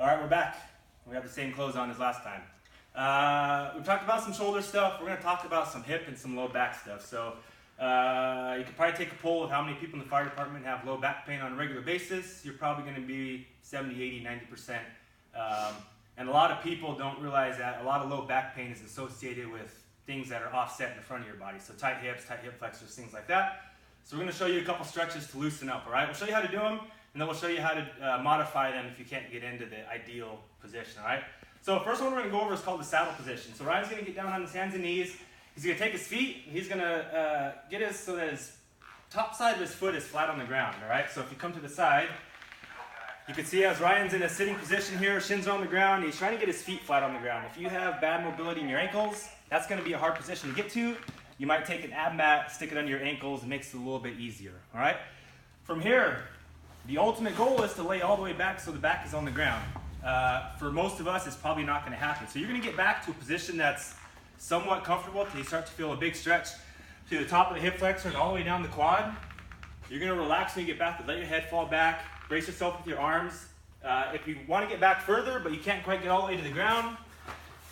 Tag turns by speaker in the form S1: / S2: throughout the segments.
S1: Alright, we're back. We have the same clothes on as last time. We've talked about some shoulder stuff. We're going to talk about some hip and some low back stuff. So you could probably take a poll of how many people in the fire department have low back pain on a regular basis. You're probably going to be 70, 80, 90%. And a lot of people don't realize that a lot of low back pain is associated with things that are offset in the front of your body. So tight hips, tight hip flexors, things like that. So we're going to show you a couple stretches to loosen up, all right? We'll show you how to do them, and then we'll show you how to modify them if you can't get into the ideal position, all right? So the first one we're going to go over is called the saddle position. So Ryan's going to get down on his hands and knees. He's going to take his feet, and he's going to get his so that his top side of his foot is flat on the ground, all right? So if you come to the side, you can see as Ryan's in a sitting position here, shins are on the ground, he's trying to get his feet flat on the ground. If you have bad mobility in your ankles, that's going to be a hard position to get to. You might take an ab mat, stick it under your ankles, it makes it a little bit easier, all right? From here, the ultimate goal is to lay all the way back so the back is on the ground. For most of us, it's probably not going to happen. So you're going to get back to a position that's somewhat comfortable until you start to feel a big stretch to the top of the hip flexor and all the way down the quad. You're going to relax when you get back, let your head fall back, brace yourself with your arms. If you want to get back further, but you can't quite get all the way to the ground,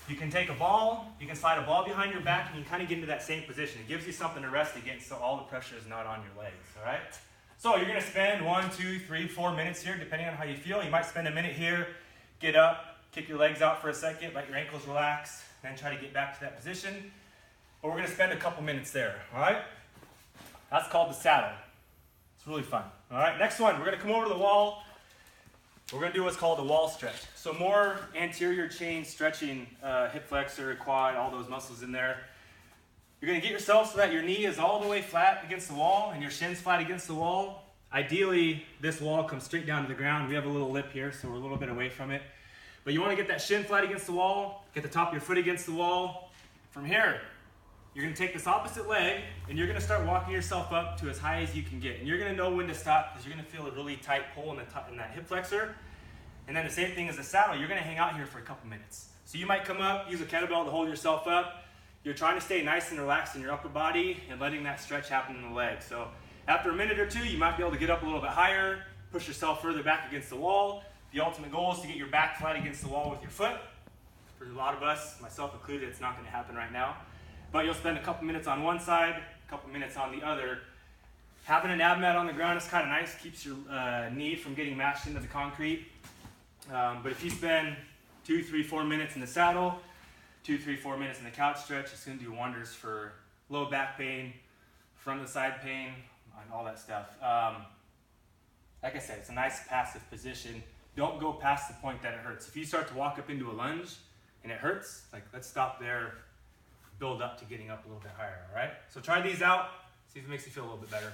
S1: you can take a ball, you can slide a ball behind your back, and you kind of get into that same position. It gives you something to rest against so all the pressure is not on your legs, all right? So you're going to spend 1, 2, 3, 4 minutes here, depending on how you feel. You might spend a minute here, get up, kick your legs out for a second, let your ankles relax, then try to get back to that position. But we're going to spend a couple minutes there, all right? That's called the saddle. It's really fun, all right? Next one, we're going to come over to the wall. We're going to do what's called a wall stretch. So more anterior chain stretching, hip flexor, quad, all those muscles in there. You're going to get yourself so that your knee is all the way flat against the wall and your shin's flat against the wall. Ideally, this wall comes straight down to the ground. We have a little lip here, so we're a little bit away from it. But you want to get that shin flat against the wall, get the top of your foot against the wall. From here, you're going to take this opposite leg and you're going to start walking yourself up to as high as you can get. And you're going to know when to stop because you're going to feel a really tight pull in that hip flexor. And then the same thing as the saddle, you're going to hang out here for a couple minutes. So you might come up, use a kettlebell to hold yourself up. You're trying to stay nice and relaxed in your upper body and letting that stretch happen in the legs. So after a minute or two, you might be able to get up a little bit higher, push yourself further back against the wall. The ultimate goal is to get your back flat against the wall with your foot. For a lot of us, myself included, it's not going to happen right now. But you'll spend a couple minutes on one side, a couple minutes on the other. Having an ab mat on the ground is kind of nice, keeps your knee from getting mashed into the concrete. But if you spend 2, 3, 4 minutes in the saddle, 2, 3, 4 minutes in the couch stretch, it's going to do wonders for low back pain, front and side pain, and all that stuff. Like I said, it's a nice passive position. Don't go past the point that it hurts. If you start to walk up into a lunge and it hurts, like let's stop there, build up to getting up a little bit higher, all right? So try these out, see if it makes you feel a little bit better.